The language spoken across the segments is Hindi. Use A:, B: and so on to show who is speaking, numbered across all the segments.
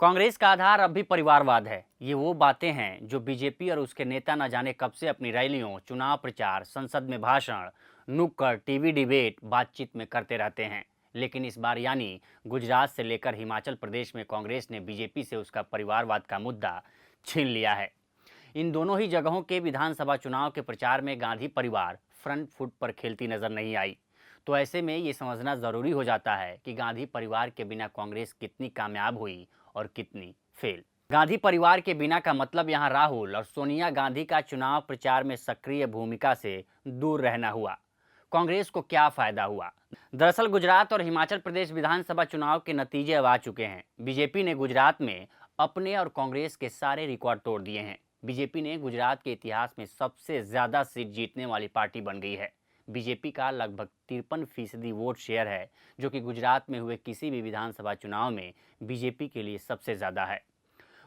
A: कांग्रेस का आधार अब भी परिवारवाद है। ये वो बातें हैं जो बीजेपी और उसके नेता न जाने कब से अपनी रैलियों, चुनाव प्रचार, संसद में भाषण, नुक्कड़, टीवी डिबेट, बातचीत में करते रहते हैं। लेकिन इस बार यानी गुजरात से लेकर हिमाचल प्रदेश में कांग्रेस ने बीजेपी से उसका परिवारवाद का मुद्दा छीन लिया है। इन दोनों ही जगहों के विधानसभा चुनाव के प्रचार में गांधी परिवार फ्रंट फुट पर खेलती नजर नहीं आई। तो ऐसे में ये समझना जरूरी हो जाता है कि गांधी परिवार के बिना कांग्रेस कितनी कामयाब हुई और कितनी फेल। गांधी परिवार के बिना का मतलब यहाँ राहुल और सोनिया गांधी का चुनाव प्रचार में सक्रिय भूमिका से दूर रहना हुआ। कांग्रेस को क्या फायदा हुआ? दरअसल गुजरात और हिमाचल प्रदेश विधानसभा चुनाव के नतीजे अब आ चुके हैं। बीजेपी ने गुजरात में अपने और कांग्रेस के सारे रिकॉर्ड तोड़ दिए हैं। बीजेपी ने गुजरात के इतिहास में सबसे ज्यादा सीट जीतने वाली पार्टी बन गई है। बीजेपी का लगभग 53% वोट शेयर है, जो कि गुजरात में हुए किसी भी विधानसभा चुनाव में बीजेपी के लिए सबसे ज्यादा है।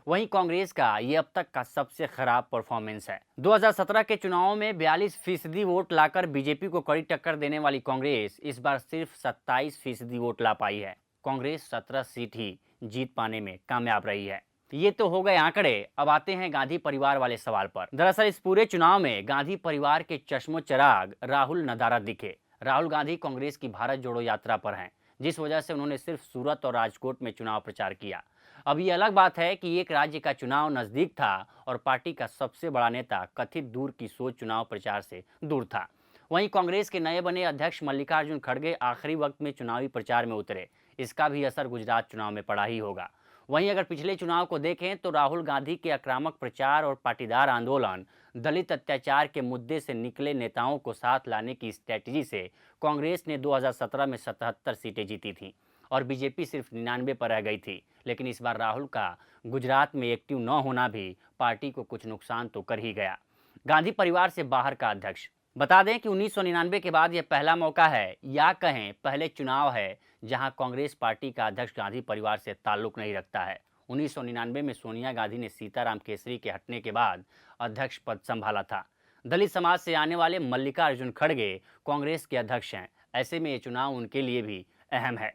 A: वहीं कांग्रेस का ये अब तक का सबसे खराब परफॉर्मेंस है। 2017 के चुनाव में 42% वोट लाकर बीजेपी को कड़ी टक्कर देने वाली कांग्रेस इस बार सिर्फ 27% वोट ला पाई है। कांग्रेस 17 सीट ही जीत पाने में कामयाब रही है। ये तो हो गए आंकड़े। अब आते हैं गांधी परिवार वाले सवाल पर। दरअसल इस पूरे चुनाव में गांधी परिवार के चश्मो चराग राहुल नदारद दिखे। राहुल गांधी कांग्रेस की भारत जोड़ो यात्रा पर हैं, जिस वजह से उन्होंने सिर्फ सूरत और राजकोट में चुनाव प्रचार किया। अब ये अलग बात है कि एक राज्य का चुनाव नजदीक था और पार्टी का सबसे बड़ा नेता कथित दूर की सोच चुनाव प्रचार से दूर था। वहीं कांग्रेस के नए बने अध्यक्ष मल्लिकार्जुन खड़गे आखिरी वक्त में चुनावी प्रचार में उतरे। इसका भी असर गुजरात चुनाव में पड़ा ही होगा। वहीं अगर पिछले चुनाव को देखें तो राहुल गांधी के आक्रामक प्रचार और पाटीदार आंदोलन, दलित अत्याचार के मुद्दे से निकले नेताओं को साथ लाने की स्ट्रेटजी से कांग्रेस ने 2017 में 77 सीटें जीती थीं और बीजेपी सिर्फ 99 पर रह गई थी। लेकिन इस बार राहुल का गुजरात में एक्टिव न होना भी पार्टी को कुछ नुकसान तो कर ही गया। गांधी परिवार से बाहर का अध्यक्ष। बता दें कि 1999 के बाद यह पहला मौका है, या कहें पहले चुनाव है, जहां कांग्रेस पार्टी का अध्यक्ष गांधी परिवार से ताल्लुक नहीं रखता है। 1999 में सोनिया गांधी ने सीताराम केसरी के हटने के बाद अध्यक्ष पद संभाला था। दलित समाज से आने वाले मल्लिकार्जुन खड़गे कांग्रेस के अध्यक्ष हैं। ऐसे में ये चुनाव उनके लिए भी अहम है।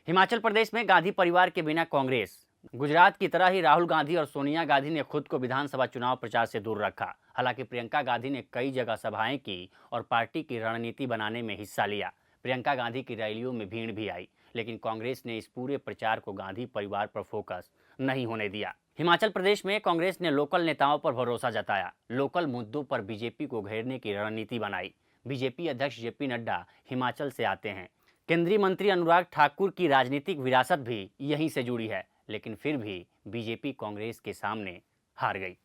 A: हिमाचल प्रदेश में गांधी परिवार के बिना कांग्रेस। गुजरात की तरह ही राहुल गांधी और सोनिया गांधी ने खुद को विधानसभा चुनाव प्रचार से दूर रखा। हालांकि प्रियंका गांधी ने कई जगह सभाएं की और पार्टी की रणनीति बनाने में हिस्सा लिया। प्रियंका गांधी की रैलियों में भीड़ भी आई, लेकिन कांग्रेस ने इस पूरे प्रचार को गांधी परिवार पर फोकस नहीं होने दिया। हिमाचल प्रदेश में कांग्रेस ने लोकल नेताओं पर भरोसा जताया, लोकल मुद्दों पर बीजेपी को घेरने की रणनीति बनाई। बीजेपी अध्यक्ष जेपी नड्डा हिमाचल से आते हैं। केंद्रीय मंत्री अनुराग ठाकुर की राजनीतिक विरासत भी यहीं से जुड़ी है, लेकिन फिर भी बीजेपी कांग्रेस के सामने हार गई।